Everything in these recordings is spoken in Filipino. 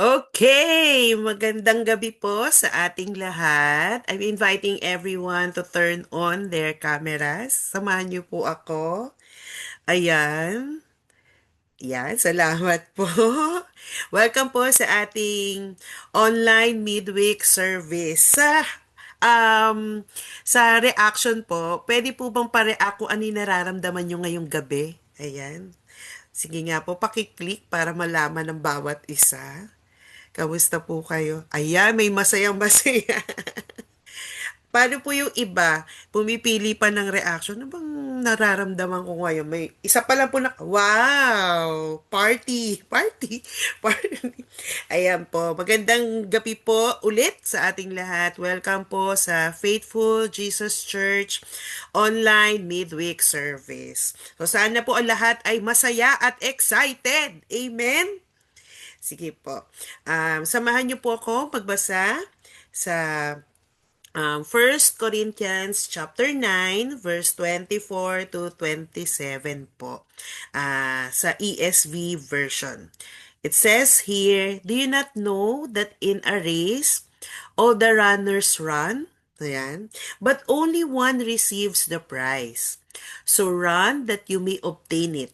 Okay, magandang gabi po sa ating lahat. I'm inviting everyone to turn on their cameras. Samahan niyo po ako. Ayan. Yan, salamat po. Welcome po sa ating online midweek service. Um, sa reaction po, pwede po bang pa-react kung ano yung nararamdaman nyo ngayong gabi? Ayan. Sige nga po, pakiclick para malaman ng bawat isa. Kamusta po kayo? Ayan, may masayang masaya. Paano po yung iba? Pumipili pa ng reaction. Ano bang nararamdaman ko ngayon? May isa pa lang po na, wow! Party! Party! Party! Ayan po. Magandang gabi po ulit sa ating lahat. Welcome po sa Faithful Jesus Church online midweek service. So sana po ang lahat ay masaya at excited. Amen? Sige po. Samahan niyo po ako magbasa sa 1 Corinthians chapter 9 verse 24 to 27 po. Sa ESV version. It says here, "Do you not know that in a race all the runners run?" Ayan. "But only one receives the prize. So run that you may obtain it.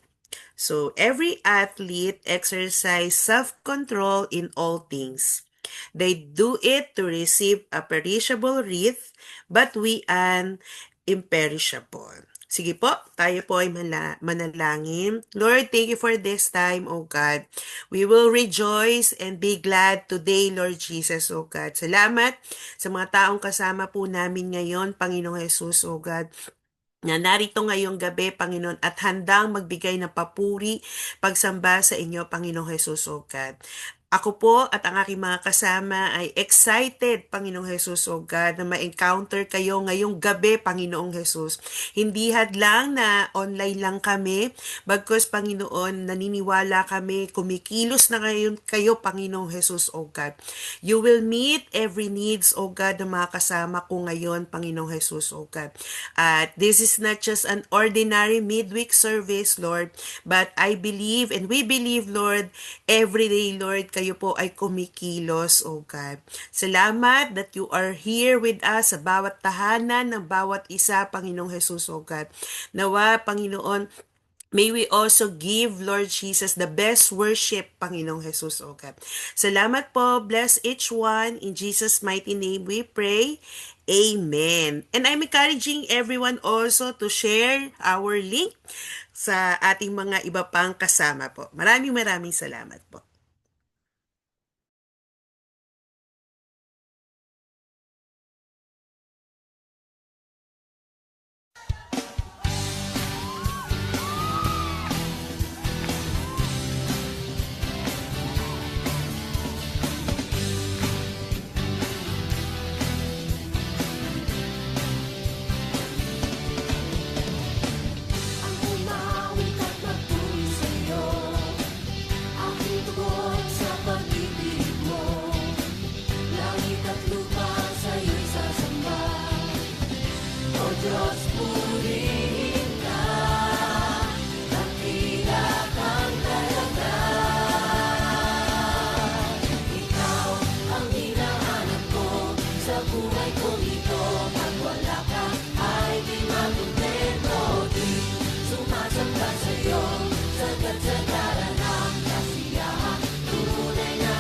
So every athlete exercise self-control in all things. They do it to receive a perishable wreath, but we an imperishable." Sige po, tayo po ay manalangin. Lord, thank you for this time, O God. We will rejoice and be glad today, Lord Jesus, O God. Salamat sa mga taong kasama po namin ngayon, Panginoong Jesus, O God, na narito ngayong gabi, Panginoon, at handang magbigay ng papuri, pagsamba sa inyo, Panginoong Jesus, O God. Ako po at ang aking mga kasama ay excited, Panginoong Jesus, O God, na ma-encounter kayo ngayong gabi, Panginoong Jesus. Hindi hadlang na online lang kami, bagkus, Panginoon, naniniwala kami, kumikilos na ngayon kayo, Panginoong Jesus, O God. You will meet every needs, O God, ng mga kasama ko ngayon, Panginoong Jesus, O God. At this is not just an ordinary midweek service, Lord, but I believe and we believe, Lord, every day, Lord, kayo po ay kumikilos, O God. Salamat that you are here with us sa bawat tahanan ng bawat isa, Panginoong Jesus, O God. Nawa, Panginoon, may we also give, Lord Jesus, the best worship, Panginoong Jesus, O God. Salamat po. Bless each one. In Jesus' mighty name we pray. Amen. And I'm encouraging everyone also to share our link sa ating mga iba pang kasama po. Maraming salamat po. Ang umawit at magtuloy sa'yo, aking tugon sa pag-ibig mo. Langit at lupa sa'yo'y sasamba. O Diyos, purihin ka, dakila kang talaga. Ikaw ang hinahanap ko sa buhay kong ito. Pag wala ka ay di makontento. Di sumasamba sa'yo, sagad-sagaran ang kasiyahan. Tunay na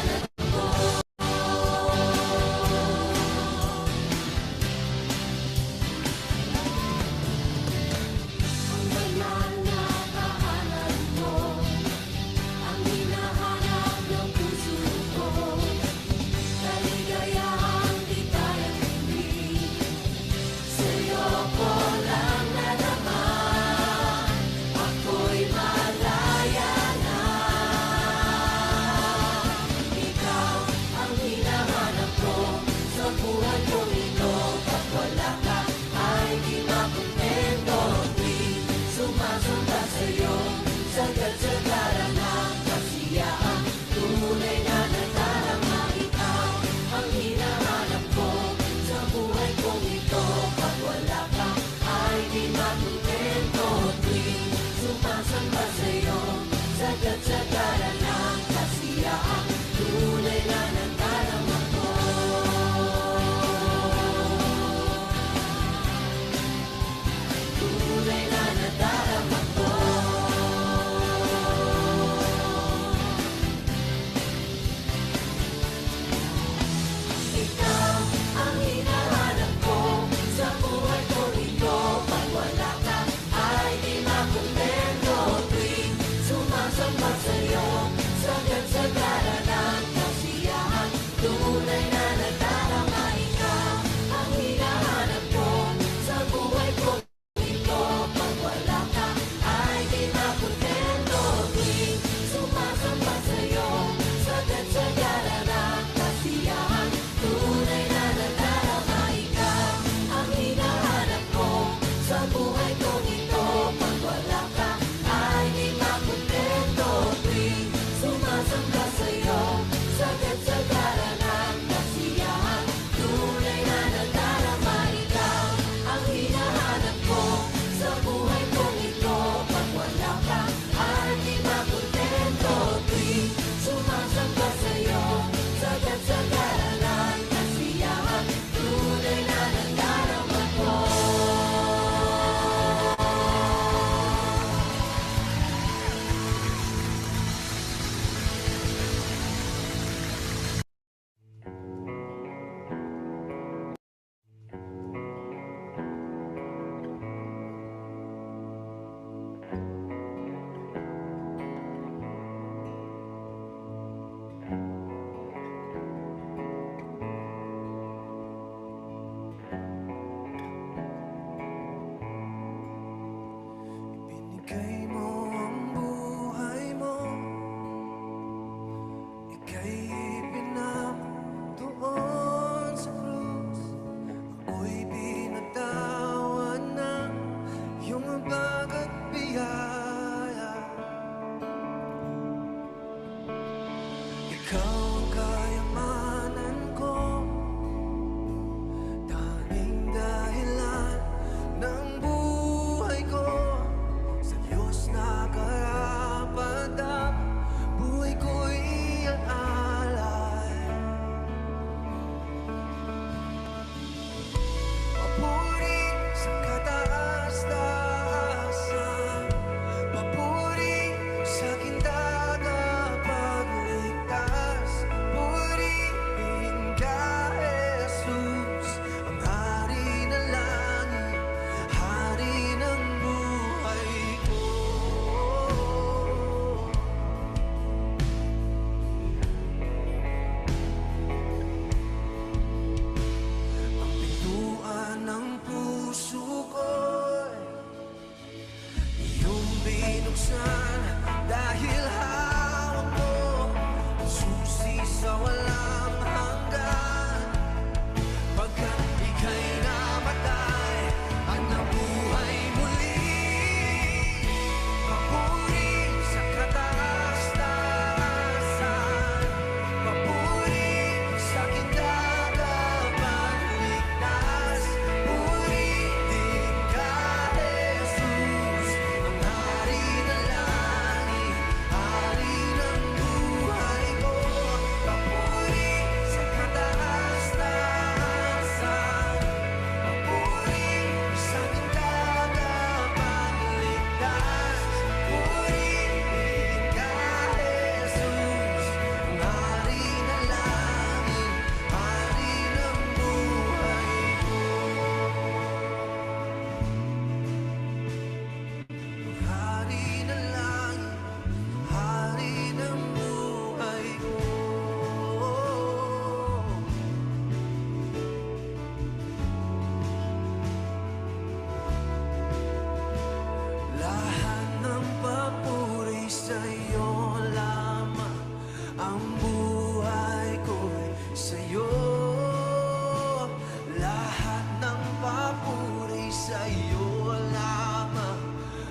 sa'yo lamang.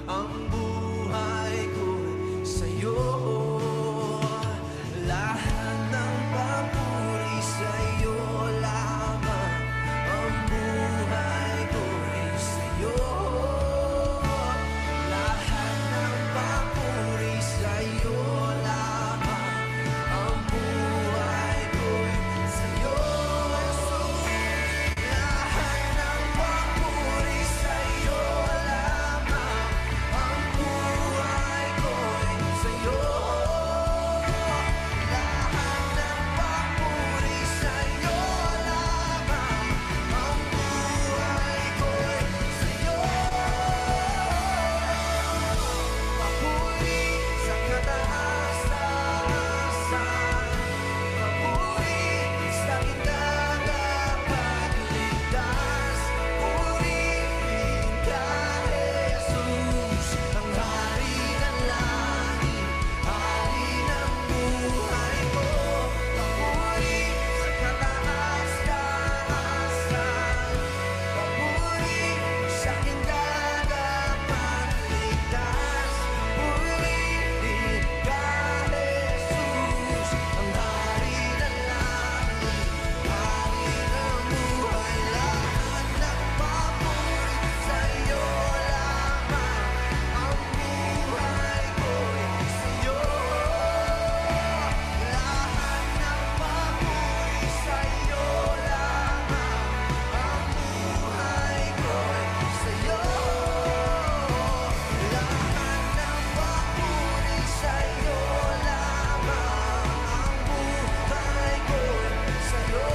Ang buhay ko'y sa'yo. Lahat ng papuri sa'yo lamang. Ang buhay ko'y sa'yo. Lahat ng papuri sa'yo lamang. Ang buhay ko'y sa'yo. Lahat ng papuri sa'yo lamang. Ang buhay ko'y sa'yo. Lahat ng papuri sa'yo lamang. Ang buhay ko'y sa'yo. Papuri sa kataas-taasan. Papuri sa ikagapagligtas. Purihin ka, Jesus, ang hari ng langit, hari ng buhay ko. Papuri sa kataas-taasan. Papuri sa ikagapagligtas. Purihin ka, Jesus, ang hari ng langit, hari ng buhay. Lahat ng papuri sa'yo lamang. Ang buhay ko'y sa'yo. Lahat ng papuri sa'yo lamang. Ang buhay ko'y sa'yo. Lahat ng papuri sa'yo lamang. Ang buhay ko'y sa'yo,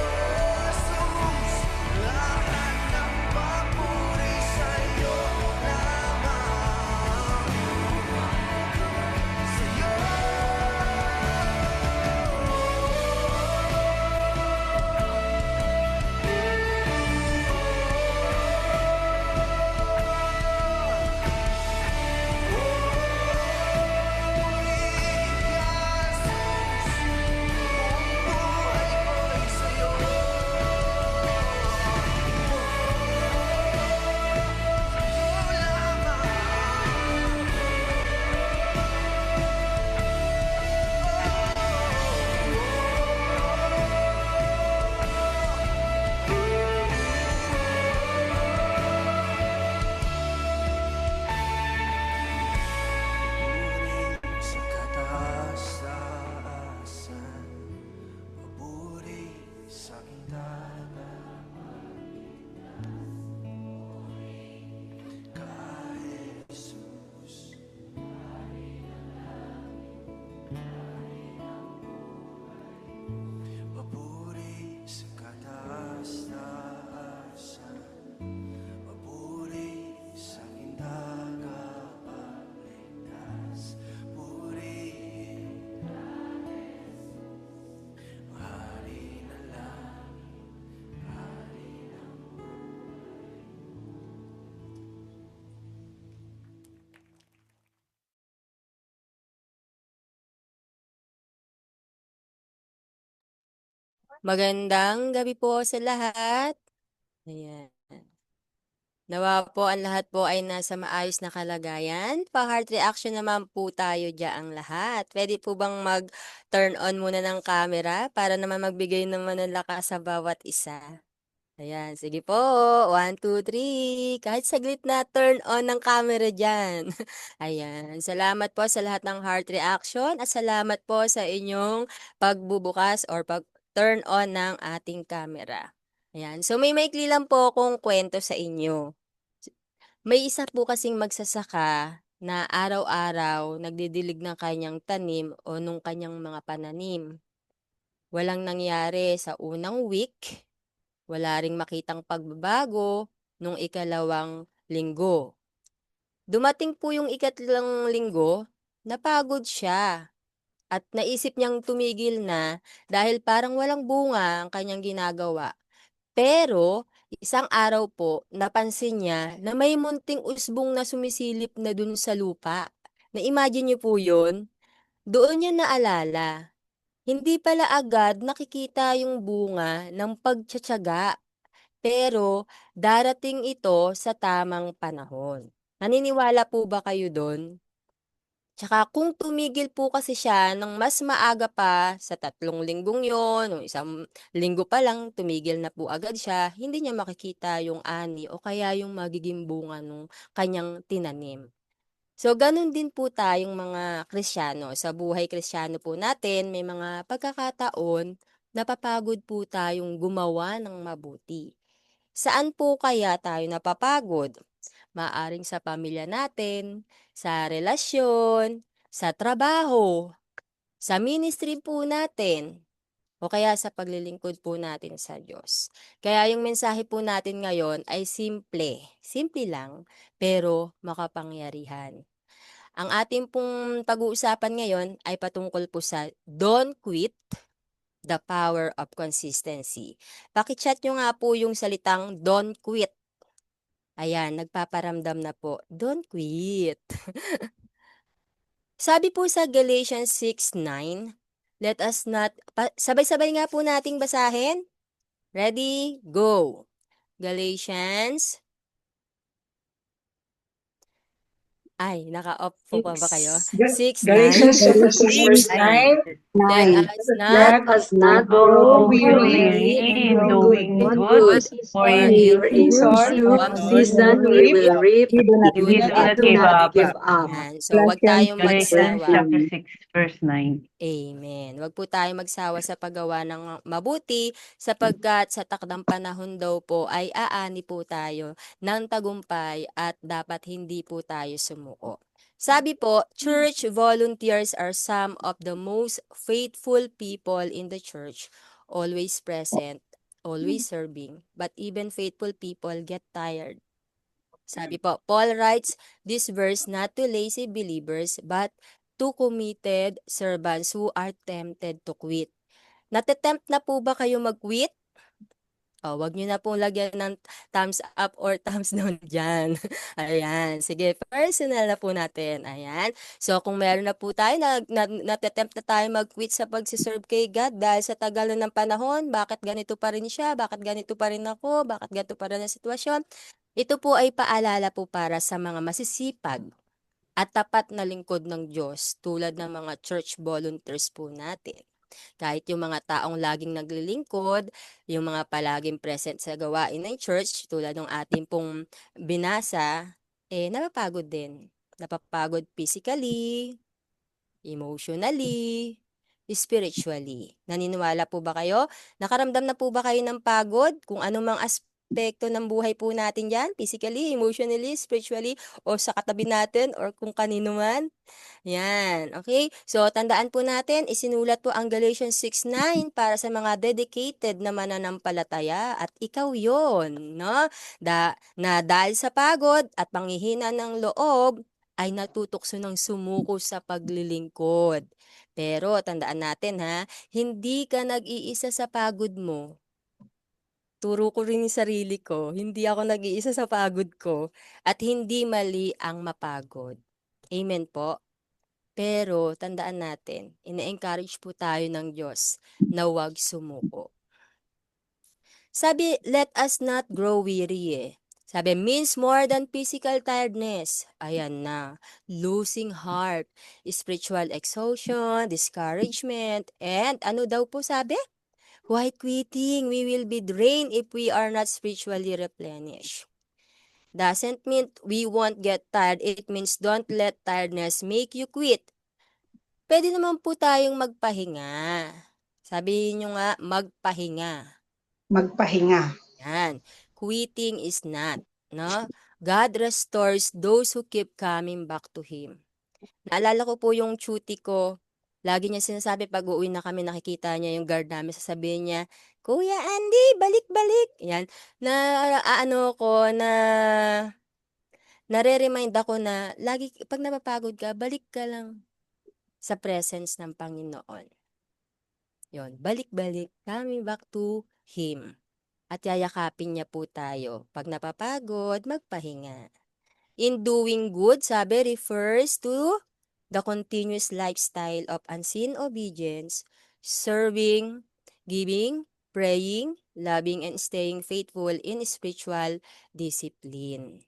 Jesus. Lahat ng papuri sa'yo lamang. Sa'yo. Sa kataas-taasan, papuri sa ka, Jesus. Papuri sa kataas-taasan, papuri sa tagapagligtas. Purihin ang hari ng langit, hari ng Magandang gabi po sa lahat. Ayan. Nawa po ang lahat po ay nasa maayos na kalagayan. Pa-heart reaction naman po tayo diyaang lahat. Pwede po bang mag-turn on muna ng camera para naman magbigay naman ng lakas sa bawat isa? Ayan, sige po. 1, 2, 3. Kahit saglit na turn on ng camera dyan. Ayan, salamat po sa lahat ng heart reaction at salamat po sa inyong pagbubukas or pag-turn on ng ating camera. Ayan, so may maikli lang po akong kwento sa inyo. May isa po kasing magsasaka na araw-araw nagdidilig ng kanyang tanim o nung kanyang mga pananim. Walang nangyari sa unang week, wala ring makitang pagbabago nung ikalawang linggo. Dumating po yung ikatlong linggo, napagod siya at naisip niyang tumigil na dahil parang walang bunga ang kanyang ginagawa. Pero isang araw po, napansin niya na may munting usbong na sumisilip na dun sa lupa. Na-imagine niyo po yun? Doon niya naalala. Hindi pala agad nakikita yung bunga ng pagtsatsaga. pero darating ito sa tamang panahon. Naniniwala po ba kayo do'n? Tsaka kung tumigil po kasi siya ng mas maaga pa sa 3 linggong yon o 1 linggo pa lang tumigil na po agad siya, hindi niya makikita yung ani o kaya yung magiging bunga nung kanyang tinanim. So, gano'n din po tayong mga Kristiyano. Sa buhay Kristiyano po natin, may mga pagkakataon napapagod po tayong gumawa ng mabuti. Saan po kaya tayo napapagod? Maaring sa pamilya natin, sa relasyon, sa trabaho, sa ministry po natin, o kaya sa paglilingkod po natin sa Diyos. Kaya yung mensahe po natin ngayon ay simple, simple lang, pero makapangyarihan. Ang ating pong pag-uusapan ngayon ay patungkol po sa Don't Quit, the Power of Consistency. Paki-chat nyo nga po yung salitang Don't Quit. Ayan, nagpaparamdam na po. Don't quit. Sabi po sa Galatians 6:9, let us not, sabay-sabay nga po nating basahin. Ready? Go! Galatians, ay, naka-off po pa ba kayo? 6:9, Galatians chapter 6 verse 9. let us not Let us not grow grow weary weary in in doing doing good, good, for for in in due due season season we we will will reap if if we we do not do not give up. yan. So, wag tayong Galatians magsawa. chapter 6, verse 9. Amen. Wag po tayong magsawa sa paggawa ng mabuti sapagkat sa takdang panahon daw po ay aani po tayo ng tagumpay at dapat hindi po tayo sumuko. Sabi po, church volunteers are some of the most faithful people in the church, always present, always serving, but even faithful people get tired. Sabi po, Paul writes this verse not to lazy believers but to committed servants who are tempted to quit. Natetempt na po ba kayo mag-quit? O, wag nyo na pong lagyan ng thumbs up or thumbs down dyan. Ayan. Sige, personal na po natin. Ayan. So, kung meron na po tayo, natetempt na tayo mag-quit sa pagsiserve kay God dahil sa tagal na ng panahon, bakit ganito pa rin siya? Bakit ganito pa rin ako? Bakit ganito pa rin ang sitwasyon? Ito po ay paalala po para sa mga masisipag at tapat na lingkod ng Diyos tulad ng mga church volunteers po natin. Kahit yung mga taong laging naglilingkod, yung mga palaging present sa gawain ng church, tulad ng ating pong binasa, napapagod din. Napapagod physically, emotionally, spiritually. Naniniwala po ba kayo? Nakaramdam na po ba kayo ng pagod? Kung anumang aspekto ng buhay po natin yan, physically, emotionally, spiritually, o sa katabi natin, or kung kanino man? Yan, okay? So, tandaan po natin, isinulat po ang Galatians 6:9 para sa mga dedicated na mananampalataya at ikaw yon, no? Na dahil sa pagod at panghihina ng loob, ay natutukso ng sumuko sa paglilingkod. Pero tandaan natin ha, hindi ka nag-iisa sa pagod mo. Turo ko rin yung sarili ko, hindi ako nag-iisa sa pagod ko at hindi mali ang mapagod. Amen po. Pero tandaan natin, ine-encourage po tayo ng Diyos na huwag sumuko. Sabi, let us not grow weary eh. Sabi, means more than physical tiredness. Ayan na. Losing heart, spiritual exhaustion, discouragement, and ano daw po sabi? Why quitting? We will be drained if we are not spiritually replenished. Doesn't mean we won't get tired. It means don't let tiredness make you quit. Pwede naman po tayong magpahinga. Sabi nyo nga, magpahinga. Magpahinga. Yan. Quitting is not, no? God restores those who keep coming back to Him. Naalala ko po yung cutie ko. Lagi niya sinasabi pag uuwi na kami, nakikita niya yung guard namin, sasabihin niya, Kuya Andy, balik-balik. Yan. Na, ano ko, nare-remind ako na, lagi, pag napapagod ka, balik ka lang sa presence ng Panginoon. Yon, balik-balik, coming back to Him. At yayakapin niya po tayo. Pag napapagod, magpahinga. In doing good, sabi, refers to the continuous lifestyle of unseen obedience, serving, giving, praying, loving and staying faithful in spiritual discipline.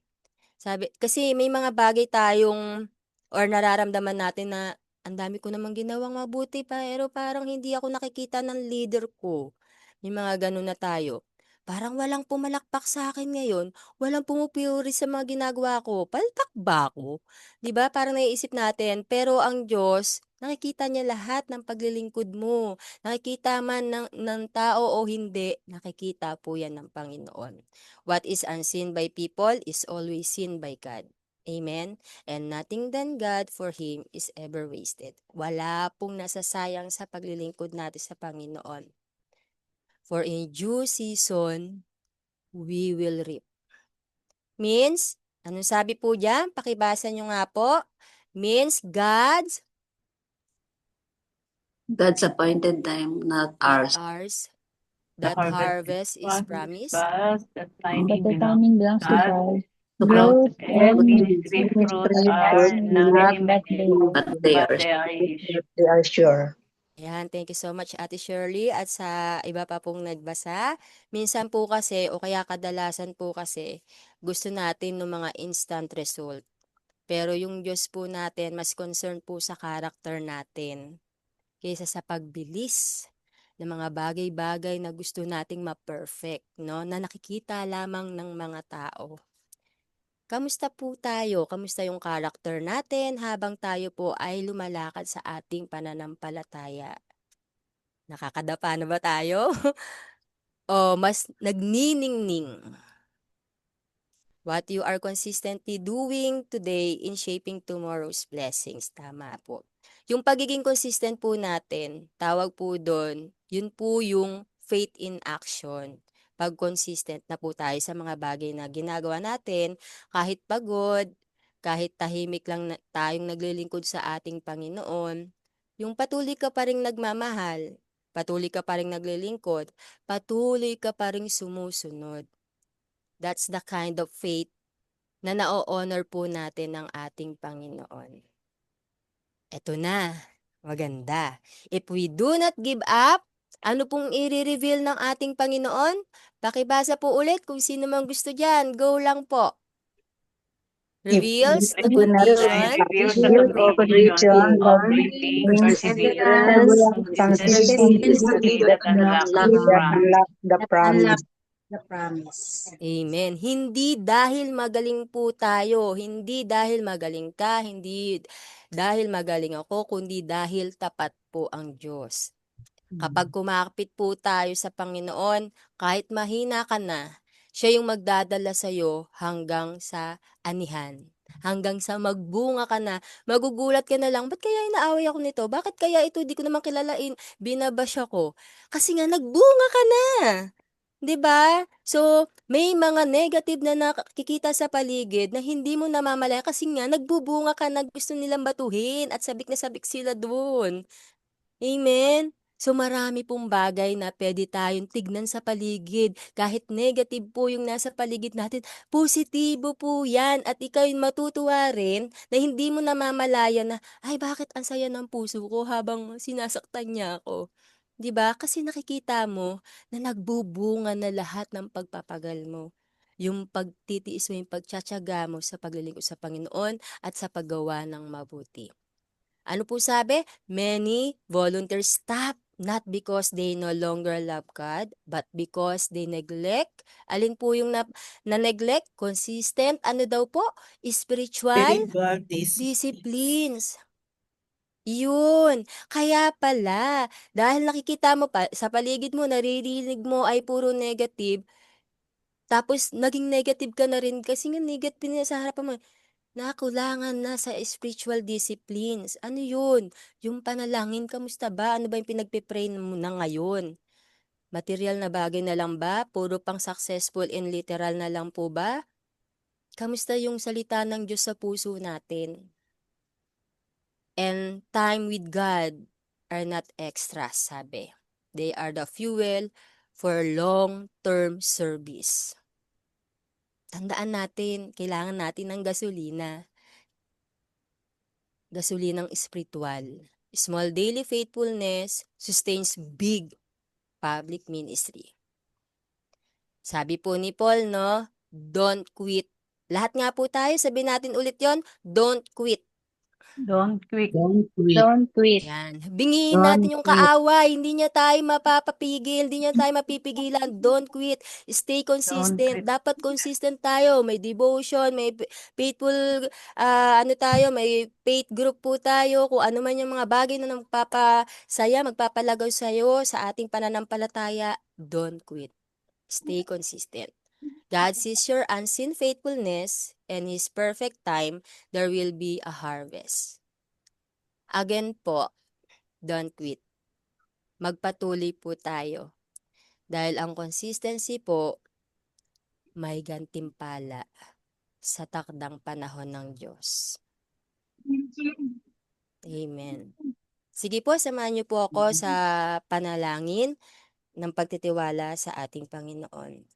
Sabi, kasi may mga bagay tayong or nararamdaman natin na ang dami ko namang ginawang mabuti pero parang hindi ako nakikita ng leader ko. May mga ganun na tayo. Parang walang pumalakpak sa akin ngayon, walang pumupuri sa mga ginagawa ko. Palpak ba ako? 'Di ba? Parang naiisip natin, pero ang Diyos, nakikita niya lahat ng paglilingkod mo. Nakikita man ng tao o hindi, nakikita po yan ng Panginoon. What is unseen by people is always seen by God. Amen? And nothing done God for Him is ever wasted. Wala pong nasasayang sa paglilingkod natin sa Panginoon. For in due season, we will reap. Means, anong sabi po dyan? Pakibasa nyo nga po. Means God's appointed time, not not ours. ours. The That harvest harvest is promised. but the But timing the belongs timing belongs to to God. God. To Growth God, and Ministry fruits are not not that immediate, day. but they but are they are issued. sure. Ayan, thank you so much Ate Shirley at sa iba pa pong nagbasa. Minsan po kasi o kaya kadalasan po kasi gusto natin ng mga instant result. Pero yung Diyos po natin mas concerned po sa character natin kaysa sa pagbilis ng mga bagay-bagay na gusto nating ma-perfect, no? Na nakikita lamang ng mga tao. Kamusta po tayo? Kamusta yung character natin habang tayo po ay lumalakad sa ating pananampalataya? Nakakadapa na ba tayo? O mas nagniningning? What you are consistently doing today in shaping tomorrow's blessings. Tama po. Yung pagiging consistent po natin, tawag po doon, yun po yung faith in action. Pag consistent na po tayo sa mga bagay na ginagawa natin, kahit pagod, kahit tahimik lang tayong naglilingkod sa ating Panginoon, yung patuloy ka pa rin nagmamahal, patuloy ka pa rin naglilingkod, patuloy ka pa rin sumusunod. That's the kind of faith na na-honor po natin ng ating Panginoon. Eto na, maganda. If we do not give up, ano pong i-reveal ng ating Panginoon? Pakibasa po ulit kung sino man gusto dyan. Go lang po. Reveals the condition Reveals the condition of reaping perseverance, consistency that unlock The promise. Amen. Hindi dahil magaling po tayo, hindi dahil magaling ka, hindi dahil magaling ako, kundi dahil tapat po ang Diyos. Kapag kumakapit po tayo sa Panginoon, kahit mahina ka na, siya yung magdadala sa iyo hanggang sa anihan. Hanggang sa magbunga ka na, magugulat ka na lang, ba't kaya inaaway ako nito? Bakit kaya ito, di ko naman kilalain, binabash ako? Kasi nga, nagbunga ka na. 'Di ba? So, may mga negative na nakikita sa paligid na hindi mo namamalayan kasi nga nagbubunga ka na gusto nilang batuhin at sabik na sabik sila doon. Amen? So, marami pong bagay na pwede tayong tignan sa paligid. Kahit negative po yung nasa paligid natin, positibo po yan. At ikaw yung matutuwa rin na hindi mo namamalayan na, ay bakit ang saya ng puso ko habang sinasaktan niya ako. 'Di ba? Kasi nakikita mo na nagbubunga na lahat ng pagpapagal mo. Yung pagtitiis mo, yung pagtsatsaga mo sa paglilingkod sa Panginoon at sa paggawa ng mabuti. Ano po sabi? Many volunteers stop not because they no longer love God, but because they neglect. Alin po yung na-neglect? Consistent, ano daw po? Spiritual Spiritual disciplines. Yun. Kaya pala, dahil nakikita mo pa, sa paligid mo, naririnig mo ay puro negative, tapos naging negative ka na rin kasi nga negative na sa harapan mo. Nakulangan na sa spiritual disciplines. Ano yun? Yung panalangin, kamusta ba? Ano ba yung pinagpipray mo na ngayon? Material na bagay na lang ba? Puro pang successful and literal na lang po ba? Kamusta yung salita ng Diyos sa puso natin? And time with God are not extras, sabi. They are the fuel for long-term service. Tandaan natin, kailangan natin ng gasolina. Gasolinang espiritual. Small daily faithfulness sustains big public ministry. Sabi po ni Paul, no? Don't quit. Lahat nga po tayo, sabihin natin ulit yon, don't quit. Don't quit. Don't quit. Don't quit. Yan. Bingin Don't natin yung quit. kaaway. Hindi niya tayo mapapapigil. Hindi niya tayo mapipigilan. Don't quit. Stay consistent. quit. Dapat consistent tayo. May devotion, may faithful, may faith group po tayo. Kung ano man yung mga bagay na magpapasaya, magpapalagaw sa'yo sa ating pananampalataya, don't quit. Stay consistent. God sees your unseen faithfulness, and His perfect time, there will be a harvest. Again po, don't quit. Magpatuloy po tayo. Dahil ang consistency po, may gantimpala sa takdang panahon ng Diyos. Amen. Sige po, samahan niyo po ako sa panalangin ng pagtitiwala sa ating Panginoon.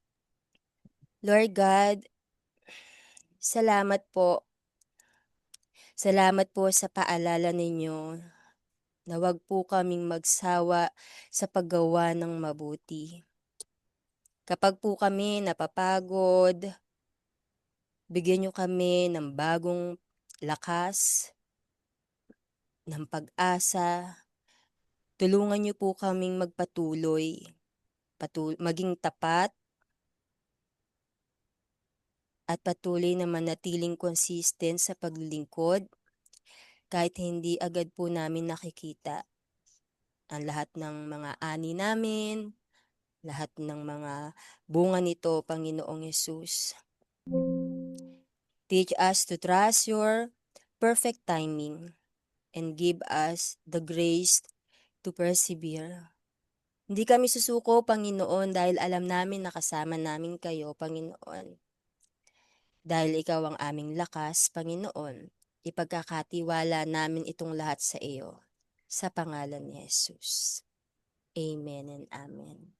Lord God, salamat po. Salamat po sa paalala ninyo na wag po kaming magsawa sa paggawa ng mabuti. Kapag po kami napapagod, bigyan niyo kami ng bagong lakas, ng pag-asa. Tulungan niyo po kaming magpatuloy, maging tapat, at patuloy na manatiling consistent sa paglilingkod kahit hindi agad po namin nakikita ang lahat ng mga ani namin, lahat ng mga bunga nito, Panginoong Yesus. Teach us to trust your perfect timing and give us the grace to persevere. Hindi kami susuko, Panginoon, dahil alam namin na kasama namin kayo, Panginoon. Dahil ikaw ang aming lakas, Panginoon, ipagkakatiwala namin itong lahat sa iyo. Sa pangalan ni Jesus. Amen and amen.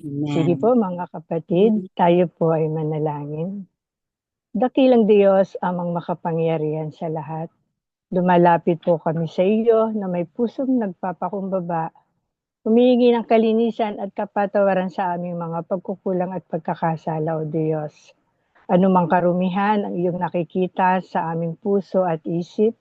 Sige po mga kapatid, tayo po ay manalangin. Dakilang Diyos, amang makapangyarihan sa lahat. Lumalapit po kami sa iyo na may pusong nagpapakumbaba, humihingi ng kalinisan at kapatawaran sa aming mga pagkukulang at pagkakasala, O Diyos. Anumang karumihan ang iyong nakikita sa aming puso at isip,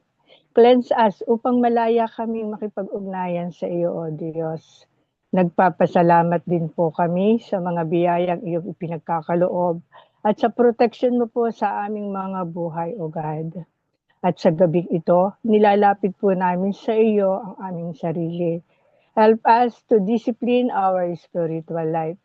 cleanse us upang malaya kaming makipag-ugnayan sa iyo, O Diyos. Nagpapasalamat din po kami sa mga biyayang iyong ipinagkakaloob at sa protection mo po sa aming mga buhay, O God. At sa gabing ito, nilalapit po namin sa iyo ang aming sarili. Help us to discipline our spiritual life.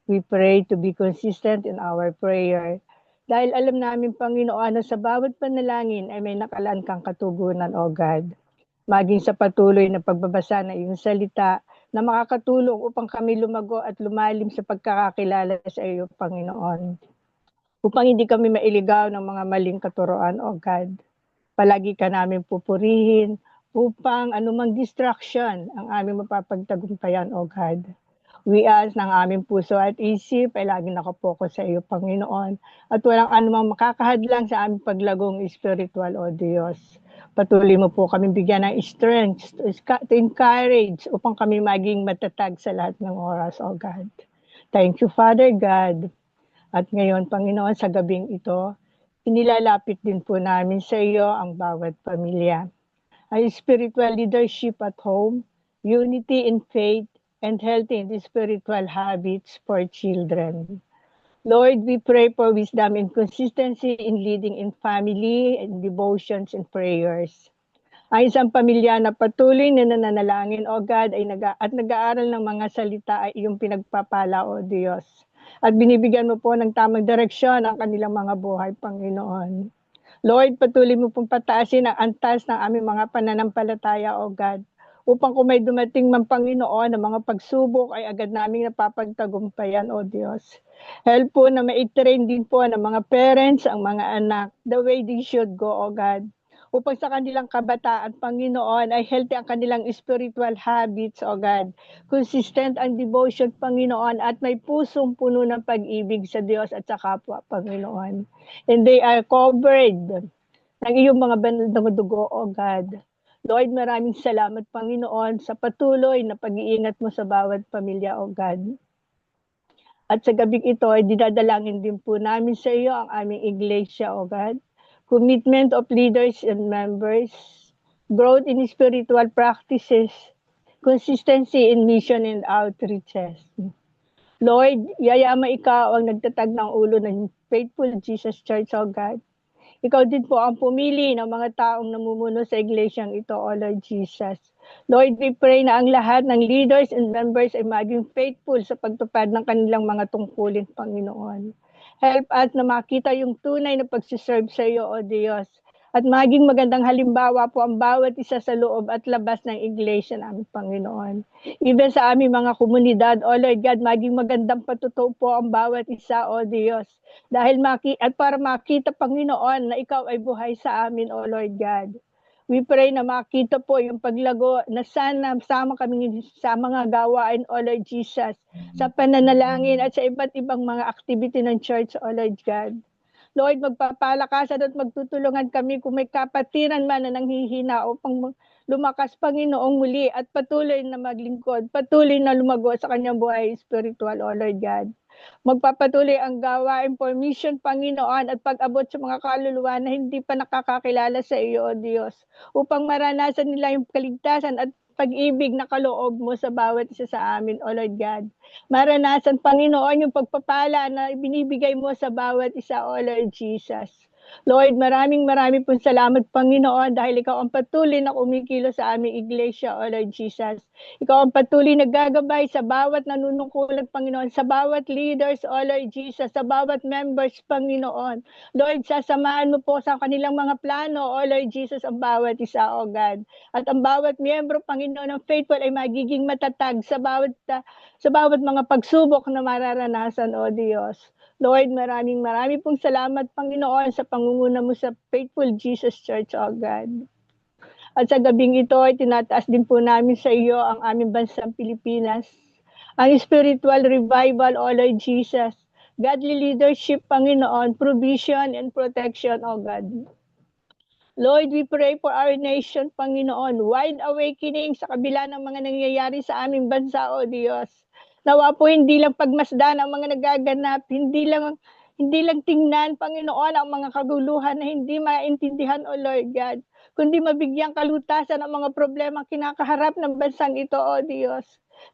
We pray to be consistent in our prayer. Dahil alam namin, Panginoon, na sa bawat panalangin ay may nakalaan kang katugunan, O God. Maging sa patuloy na pagbabasa ng iyong salita na makakatulong upang kami lumago at lumalim sa pagkakakilala sa iyo, Panginoon. Upang hindi kami mailigaw ng mga maling katuroan, O God. Palagi ka namin pupurihin upang anumang distraction ang aming mapapagtagumpayan, O God. We ask ng aming puso at isip ay laging nakapokus sa iyo, Panginoon, at walang anumang makakahadlang sa aming paglagong spiritual, O Diyos. Patuloy mo po kami bigyan ng strength to encourage upang kami maging matatag sa lahat ng oras, O God. Thank you, Father God. At ngayon, Panginoon, sa gabing ito, inilalapit din po namin sa iyo ang bawat pamilya. Ang spiritual leadership at home, unity in faith, and healthy in the spiritual habits for children. Lord, we pray for wisdom and consistency in leading in family and devotions and prayers. Ang isang pamilya na patuloy na nananalangin, O God, ay nag-aaral ng mga salita ay iyong pinagpapala, O Diyos. At binibigyan mo po ng tamang direksyon ang kanilang mga buhay, Panginoon. Lord, patuloy mo pong pataasin ang antas ng aming mga pananampalataya, O God, upang kung may dumating man, Panginoon, ng mga pagsubok ay agad naming napapagtagumpayan, O Diyos. Help po na ma-train din po ng mga parents ang mga anak the way they should go, O God, upang sa kanilang kabataan, Panginoon, ay healthy ang kanilang spiritual habits, O God. Consistent ang devotion, Panginoon, at may pusong puno ng pag-ibig sa Diyos at sa kapwa, Panginoon. And they are covered ng iyong mga banal na dugo, O God. Lord, maraming salamat, Panginoon, sa patuloy na pag-iingat mo sa bawat pamilya, O God. At sa gabing ito, ay dinadalangin din po namin sa iyo ang aming iglesia, O God. Commitment of leaders and members, growth in spiritual practices, consistency in mission and outreaches. Lord, yayama ikaw ang nagtatag ng ulo ng Faithful Jesus Church, O God. Ikaw din po ang pumili ng mga taong namumuno sa iglesyang ito, O Lord Jesus. Lord, we pray na ang lahat ng leaders and members ay maging faithful sa pagtupad ng kanilang mga tungkulin, Panginoon. Help us na makita yung tunay na pagsiserve sa iyo, O Diyos. At maging magandang halimbawa po ang bawat isa sa loob at labas ng iglesia namin, Panginoon. Even sa aming mga komunidad, O Lord God, maging magandang patutuo po ang bawat isa, O Diyos. Dahil at para makita, Panginoon, na ikaw ay buhay sa amin, O Lord God. We pray na makita po yung paglago na sana sama kami sa mga gawain, O Lord Jesus, sa pananalangin at sa iba't ibang mga activity ng church, O Lord God. Lord, magpapalakasan at magtutulungan kami kung may kapatiran man na nanghihina upang lumakas, Panginoong, muli at patuloy na maglingkod, patuloy na lumago sa kanyang buhay spiritual, O Lord God. Magpapatuloy ang gawain for mission, Panginoon, at pag-abot sa mga kaluluwa na hindi pa nakakakilala sa iyo, O Diyos, upang maranasan nila yung kaligtasan at pag-ibig na kaloob mo sa bawat isa sa amin, O Lord God. Maranasan, Panginoon, yung pagpapala na binibigay mo sa bawat isa, O Lord Jesus. Lord, maraming pong salamat, Panginoon, dahil ikaw ang patuloy na kumikilo sa aming iglesia, O Lord Jesus. Ikaw ang patuloy na gagabay sa bawat nanunungkulan, Panginoon, sa bawat leaders, O Lord Jesus, sa bawat members, Panginoon. Lord, sasamahan mo po sa kanilang mga plano, O Lord Jesus, ang bawat isa, O God. At ang bawat miyembro, Panginoon, ng faithful ay magiging matatag sa bawat mga pagsubok na mararanasan, O Diyos. Lord, maraming pong salamat, Panginoon, sa pangunguna mo sa Faithful Jesus Church, O God. At sa gabing ito ay tinataas din po namin sa iyo ang aming bansang Pilipinas. Ang spiritual revival, O Lord Jesus. Godly leadership, Panginoon, provision and protection, O God. Lord, we pray for our nation, Panginoon. Wide awakening sa kabila ng mga nangyayari sa aming bansa, O Diyos. Nawa po hindi lang pagmasdan ang mga nagaganap, hindi lang tingnan, Panginoon, ang mga kaguluhan na hindi maintindihan, O Lord God, kundi mabigyang kalutasan ang mga problema kinakaharap ng bansang ito, O Diyos.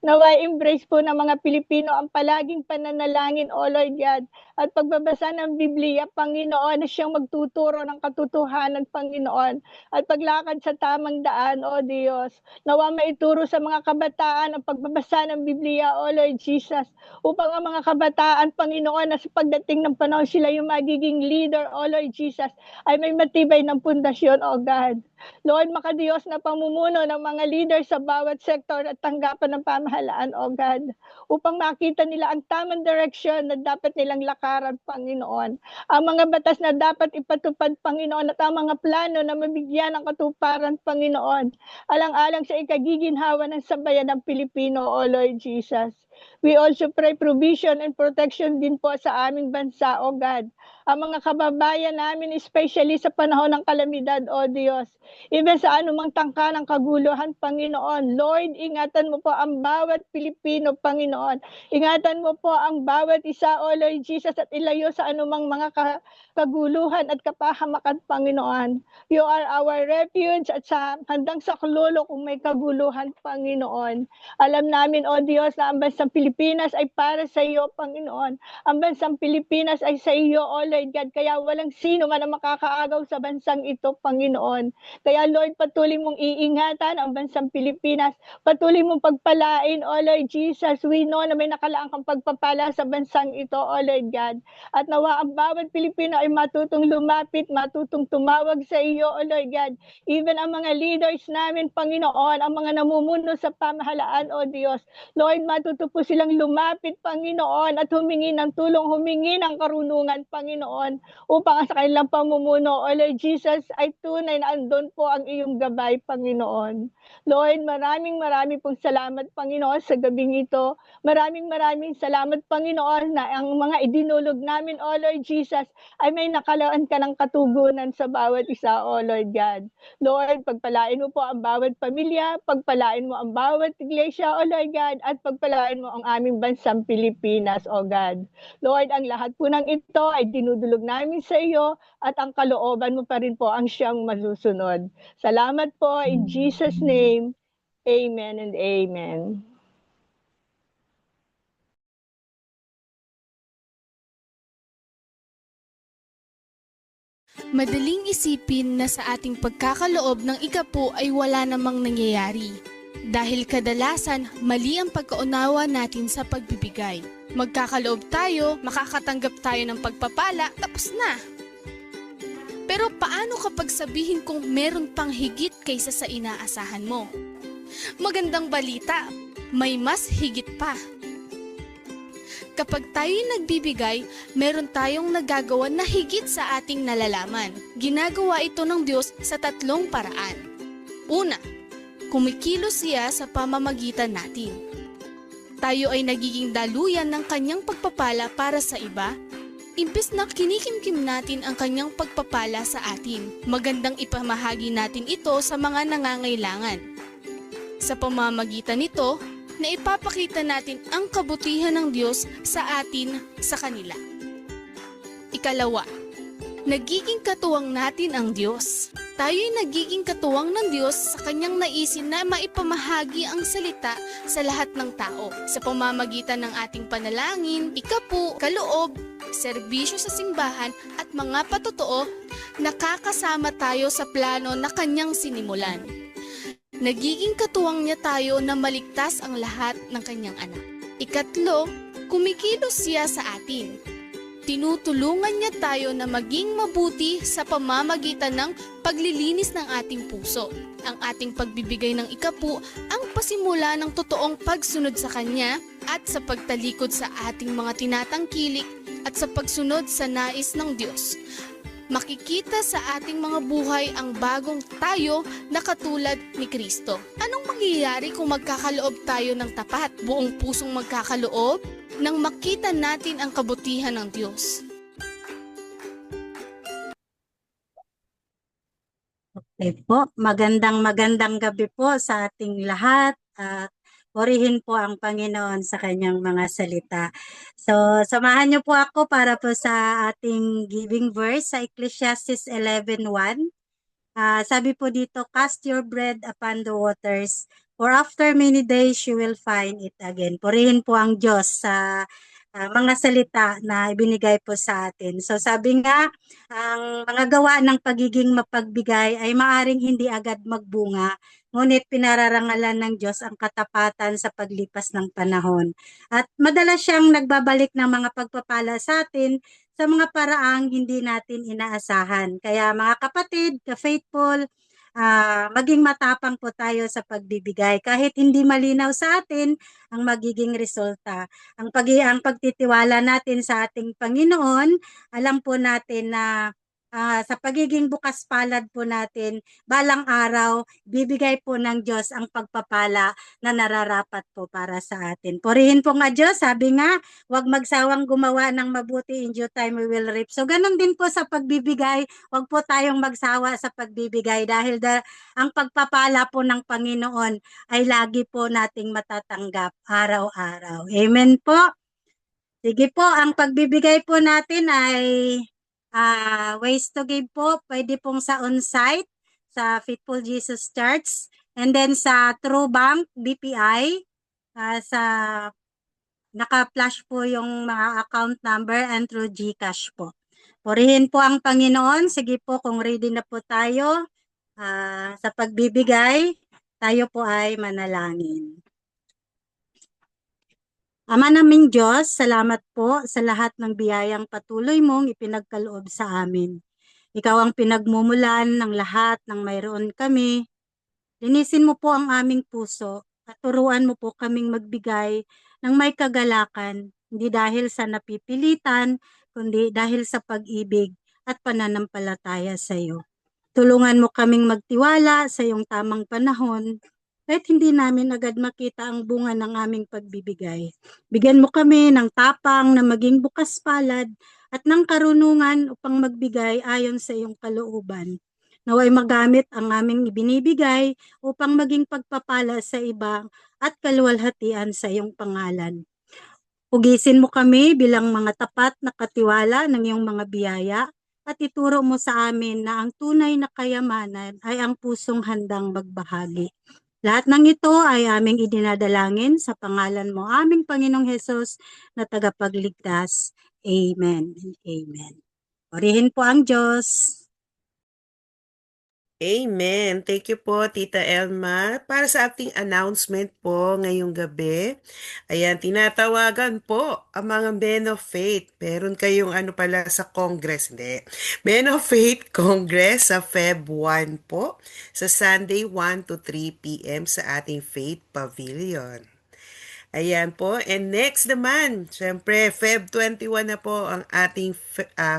Nawa embrace po ng mga Pilipino ang palaging pananalangin, O Lord God, at pagbabasa ng Biblia, Panginoon, na siyang magtuturo ng katotohanan, Panginoon, at paglakad sa tamang daan, O Diyos. Nawa maituro sa mga kabataan ang pagbabasa ng Biblia, O Lord Jesus, upang ang mga kabataan, Panginoon, na sa pagdating ng panahon sila yung magiging leader, O Lord Jesus, ay may matibay ng pundasyon, O God. Lord, makadiyos na pamumuno ng mga leader sa bawat sektor at tanggapan ng pamahalaan, O God, upang makita nila ang tamang direksyon na dapat nilang lakaran, Panginoon. Ang mga batas na dapat ipatupad, Panginoon, at ang mga plano na mabigyan ng katuparan, Panginoon, alang-alang sa ikagiginhawa ng sambayan ng Pilipino, O Lord Jesus. We also pray provision and protection din po sa aming bansa, O God. Ang mga kababayan namin, especially sa panahon ng kalamidad, O Diyos. Even sa anumang tangka ng kaguluhan, Panginoon. Lord, ingatan mo po ang bawat Pilipino, Panginoon. Ingatan mo po ang bawat isa, O Lord Jesus, at ilayo sa anumang mga kaguluhan at kapahamakan, Panginoon. You are our refuge at handang saklolo kung may kaguluhan, Panginoon. Alam namin, O Diyos, na ang bansang Pilipinas ay para sa iyo, Panginoon. Ang bansang Pilipinas ay sa iyo, O Lord God, kaya walang sino man ang makakaagaw sa bansang ito, Panginoon. Kaya Lord, patuloy mong iingatan ang bansang Pilipinas, patuloy mong pagpalain, O Lord Jesus. We know na may nakalaang kang pagpapala sa bansang ito, O Lord God. At nawa ang bawat Pilipino ay matutong lumapit, matutong tumawag sa iyo, O Lord God. Even ang mga leaders namin, Panginoon, ang mga namumuno sa pamahalaan, O Diyos. Lord, matuto po po silang lumapit, Panginoon, at humingi ng tulong, humingi ng karunungan, Panginoon, upang sa kanilang pamumuno, O Lord Jesus, ay tunay na andun po ang iyong gabay, Panginoon. Lord, maraming pong salamat, Panginoon, sa gabing ito. Maraming salamat, Panginoon, na ang mga idinulog namin, O Lord Jesus, ay may nakalaan ka ng katugunan sa bawat isa, O Lord God. Lord, pagpalain mo po ang bawat pamilya, pagpalain mo ang bawat iglesia, O Lord God, at pagpalain mo ang aming bansang Pilipinas, O God. Lord, ang lahat po ng ito ay dinudulog namin sa iyo at ang kalooban mo pa rin po ang siyang masusunod. Salamat po in Jesus' name. Amen and amen. Madaling isipin na sa ating pagkakaloob ng ika-po ay wala namang nangyayari. Dahil kadalasan, mali ang pagkaunawa natin sa pagbibigay. Magkakaloob tayo, makakatanggap tayo ng pagpapala, tapos na. Pero paano kapag sabihin kong meron pang higit kaysa sa inaasahan mo? Magandang balita, may mas higit pa. Kapag tayo'y nagbibigay, meron tayong nagagawa na higit sa ating nalalaman. Ginagawa ito ng Diyos sa 3 paraan. Una, kumikilos siya sa pamamagitan natin. Tayo ay nagiging daluyan ng kanyang pagpapala para sa iba. Imbes na kinikimkim natin ang kanyang pagpapala sa atin, magandang ipamahagi natin ito sa mga nangangailangan. Sa pamamagitan nito, na ipapakita natin ang kabutihan ng Diyos sa atin sa kanila. Ikalawa, nagiging katuwang natin ang Diyos. Tayo'y nagiging katuwang ng Diyos sa kanyang naisin na maipamahagi ang salita sa lahat ng tao. Sa pamamagitan ng ating panalangin, ika-po, kaloob, serbisyo sa simbahan at mga patotoo, nakakasama tayo sa plano na kanyang sinimulan. Nagiging katuwang niya tayo na maligtas ang lahat ng kanyang anak. Ikatlo, kumikilos siya sa atin. Tinutulungan niya tayo na maging mabuti sa pamamagitan ng paglilinis ng ating puso. Ang ating pagbibigay ng ika-po ang pasimula ng totoong pagsunod sa Kanya at sa pagtalikod sa ating mga tinatangkilik at sa pagsunod sa nais ng Diyos. Makikita sa ating mga buhay ang bagong tayo na katulad ni Kristo. Anong mangyayari kung magkakaloob tayo ng tapat, buong pusong magkakaloob, nang makita natin ang kabutihan ng Diyos? Okay po, magandang gabi po sa ating lahat. Purihin po ang Panginoon sa kanyang mga salita. So, samahan niyo po ako para po sa ating giving verse sa Ecclesiastes 11:1. Sabi po dito, cast your bread upon the waters, for after many days you will find it again. Purihin po ang Diyos sa mga salita na ibinigay po sa atin. So sabi nga, ang mga gawa ng pagiging mapagbigay ay maaring hindi agad magbunga, ngunit pinararangalan ng Diyos ang katapatan sa paglipas ng panahon. At madalas siyang nagbabalik ng mga pagpapala sa atin sa mga paraang hindi natin inaasahan. Kaya mga kapatid, ka-faithful, maging matapang po tayo sa pagbibigay. Kahit hindi malinaw sa atin ang magiging resulta. Ang pagtitiwala natin sa ating Panginoon, alam po natin na sa pagiging bukas palad po natin, balang araw, bibigay po ng Diyos ang pagpapala na nararapat po para sa atin. Purihin po nga Diyos, sabi nga, huwag magsawang gumawa ng mabuti, in due time we will reap. So ganun din po sa pagbibigay, huwag po tayong magsawa sa pagbibigay dahil ang pagpapala po ng Panginoon ay lagi po nating matatanggap araw-araw. Amen po. Sige po, ang pagbibigay po natin ay ways to give po, pwede pong sa on-site, sa Faithful Jesus Church, and then sa True Bank, BPI, sa naka-flash po yung mga account number and through GCash po. Purihin po ang Panginoon. Sige po, kung ready na po tayo sa pagbibigay, tayo po ay manalangin. Ama naming Diyos, salamat po sa lahat ng biyayang patuloy mong ipinagkaloob sa amin. Ikaw ang pinagmumulan ng lahat ng mayroon kami. Linisin mo po ang aming puso at turuan mo po kaming magbigay ng may kagalakan, hindi dahil sa napipilitan, kundi dahil sa pag-ibig at pananampalataya sa iyo. Tulungan mo kaming magtiwala sa iyong tamang panahon kahit hindi namin agad makita ang bunga ng aming pagbibigay. Bigyan mo kami ng tapang na maging bukas palad at ng karunungan upang magbigay ayon sa iyong kalooban. Naway magamit ang aming ibinibigay upang maging pagpapala sa iba at kaluwalhatian sa iyong pangalan. Pugisin mo kami bilang mga tapat na katiwala ng iyong mga biyaya at ituro mo sa amin na ang tunay na kayamanan ay ang pusong handang magbahagi. Lahat ng ito ay aming idinadalangin sa pangalan mo, aming Panginoong Hesus na tagapagligtas. Amen and amen. Purihin po ang Diyos. Amen. Thank you po, Tita Elma. Para sa ating announcement po ngayong gabi, ayan, tinatawagan po ang mga Men of Faith. Meron kayong ano pala sa Congress, hindi. Men of Faith Congress sa Feb 1 po, sa Sunday 1 to 3 p.m. sa ating Faith Pavilion. Ayan po. And next naman, syempre, Feb 21 na po ang ating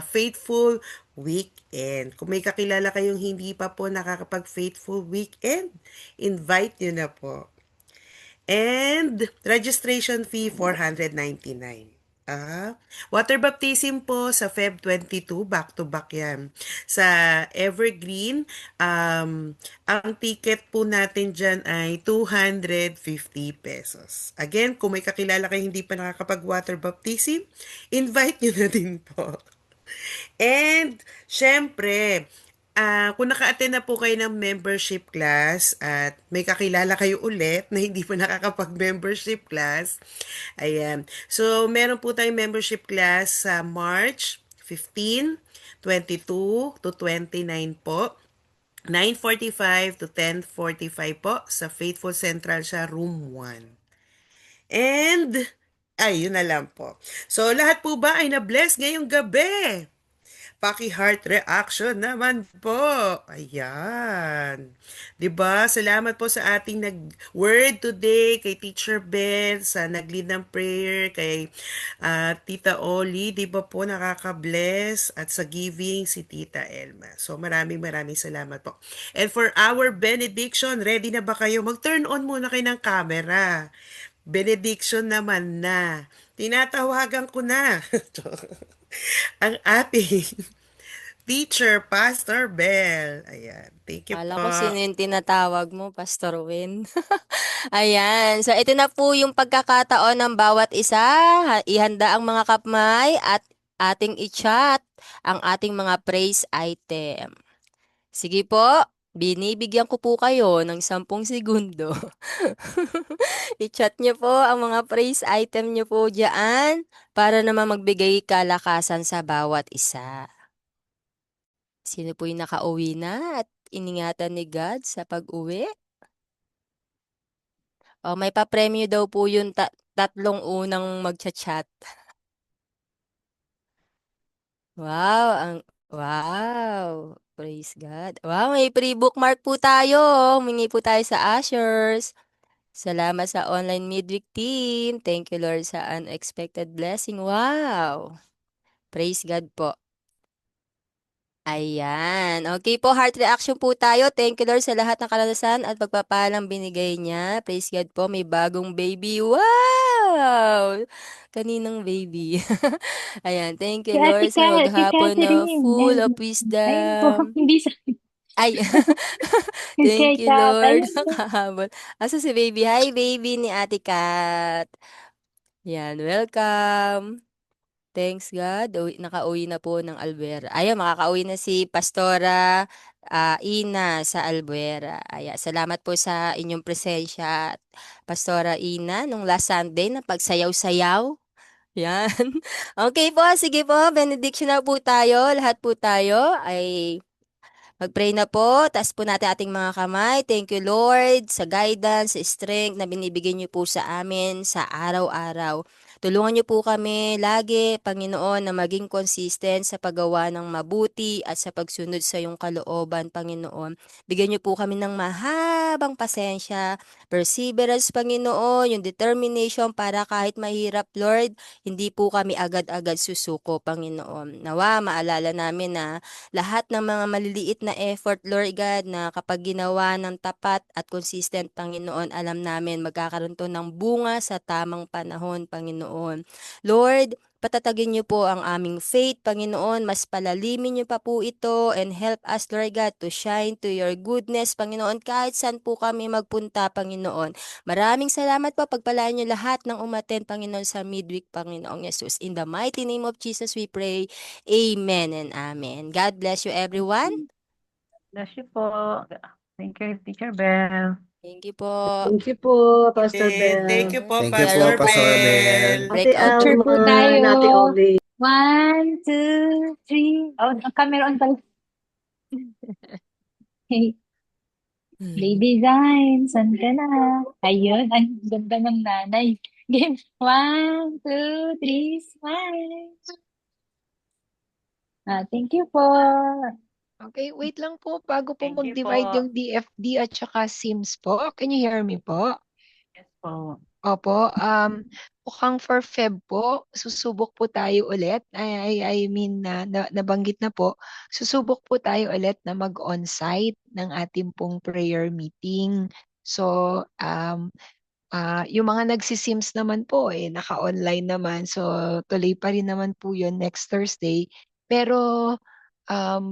Faithful Weekend. Kung may kakilala kayong hindi pa po nakakapag-Faithful Weekend, invite nyo na po. And registration fee, 499. Water baptism po sa Feb 22, back-to-back yan. Sa Evergreen, ang ticket po natin dyan ay 250 pesos. Again, kung may kakilala kayo hindi pa nakakapag-water baptism, invite nyo na din po. And, syempre, kung naka-attend na po kayo ng membership class at may kakilala kayo ulit na hindi pa nakakapag-membership class, ayan. So, meron po tayong membership class sa March 15, 22 to 29 po. 9:45 to 10:45 po sa Faithful Central sa Room 1. And, yun na lang po. So, lahat po ba ay na-bless ngayong gabi? Paki-heart reaction naman po. Ayan. 'Di ba? Salamat po sa ating nag-word today kay Teacher Beth sa nag-lead ng prayer, kay Tita Oli, 'di ba po nakaka-bless, at sa giving si Tita Elma. So maraming salamat po. And for our benediction, ready na ba kayo? Mag-turn on muna kayo ng camera. Benediction naman na. Tinatawagan ko na. ang ating teacher, Pastor Bell. Ayan. Thank you Kala po. ko sino yung tinatawag mo, Pastor Win. Ayan. So, ito na po yung pagkakataon ng bawat isa. Ihanda ang mga kapmay at ating i-chat ang ating mga praise item. Sige po, binibigyan ko po kayo ng 10 segundo. I-chat niyo po ang mga praise item niyo po dyan para naman magbigay kalakasan sa bawat isa. Sino po yung nakauwi na at iningatan ni God sa pag-uwi? O, may papremyo daw po yung tatlong unang magchat-chat. Wow! Praise God. Wow, may free bookmark po tayo. Humingi po tayo sa Ushers. Salamat sa online midweek team. Thank you, Lord, sa unexpected blessing. Wow! Praise God po. Ayan. Okay po, heart reaction po tayo. Thank you, Lord, sa lahat ng karanasan at pagpapalang binigay niya. Praise God po, may bagong baby. Wow! Kaninang baby. Ayan, thank you, Lord, sa maghapon na full of wisdom. Hindi sa Ay, thank you, Lord. Nakahabol. Asa si baby? Hi, baby ni Ate Kat. Yan, welcome. Thanks God. Nakauwi na po ng Albuera. Ayun, makakauwi na si Pastora Ina sa Albuera. Ayan, salamat po sa inyong presensya, Pastora Ina, nung last Sunday na pagsayaw-sayaw. Yan. Okay po, sige po. Benediction na po tayo. Lahat po tayo ay mag-pray na po. Taas po natin ating mga kamay. Thank you, Lord, sa guidance, sa strength na binibigay niyo po sa amin sa araw-araw. Tulungan niyo po kami lagi, Panginoon, na maging consistent sa paggawa ng mabuti at sa pagsunod sa iyong kalooban, Panginoon. Bigyan niyo po kami ng mahabang pasensya, perseverance, Panginoon, yung determination para kahit mahirap, Lord, hindi po kami agad-agad susuko, Panginoon. Nawa, maalala namin na lahat ng mga maliliit na effort, Lord God, na kapag ginawa ng tapat at consistent, Panginoon, alam namin magkakaroon to ng bunga sa tamang panahon, Panginoon. Lord, patatagin niyo po ang aming faith, Panginoon. Mas palalimin niyo pa po ito and help us, Lord God, to shine to your goodness, Panginoon, kahit saan po kami magpunta, Panginoon. Maraming salamat po. Pagpalain niyo lahat ng umattend, Panginoon, sa midweek, Panginoong Yesus. In the mighty name of Jesus, we pray. Amen and amen. God bless you, everyone. Bless you po. Thank you, Teacher Bell. Thank you po. Thank you po, Pastor And thank you Bell. po, Thank you po, Pastor Pastor Bell. Bell. Ate Breakout Picture po tayo. Alma, Ate Oli. 1, 2, 3. Oh, camera on tayo. Hmm. Design, saan ka na? Ayun, ang ganda ng nanay. Game. 1, 2, 3, smile. Thank you po. Okay, wait lang po bago po Thank you mag-divide po. yung DFD at saka Sims po. Can you hear me po? Yes po. Opo, mukhang for Feb po, susubok po tayo ulit. I mean, nabanggit na po, susubok po tayo ulit na mag-on-site ng ating pong prayer meeting. So, yung mga nagsisims naman po, naka-online naman. So, tuloy pa rin naman po yun next Thursday. Pero,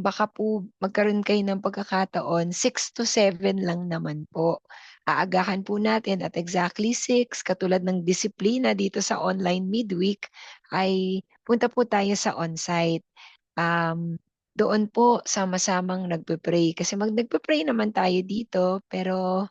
baka po magkaroon kayo ng pagkakataon, 6 to 7 lang naman po. Aagahan po natin at exactly 6, katulad ng disiplina dito sa online midweek, ay punta po tayo sa on-site. Doon po sama-samang nagpe-pray. Kasi nagpe-pray naman tayo dito, pero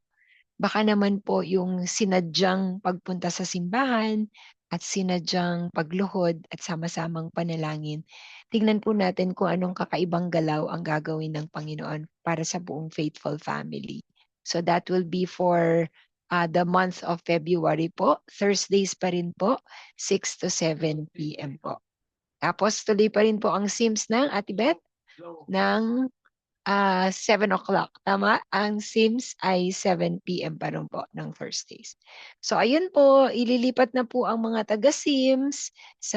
baka naman po yung sinadyang pagpunta sa simbahan at sinadyang pagluhod at sama-samang panalangin. Tignan po natin kung anong kakaibang galaw ang gagawin ng Panginoon para sa buong faithful family. So that will be for the month of February po. Thursdays pa rin po, 6 to 7 p.m. po. Tapos tuloy pa rin po ang Sims ng Ate Beth ng 7 o'clock. Tama? Ang Sims ay 7 p.m. pa rin po ng Thursdays. So ayun po, ililipat na po ang mga taga-Sims sa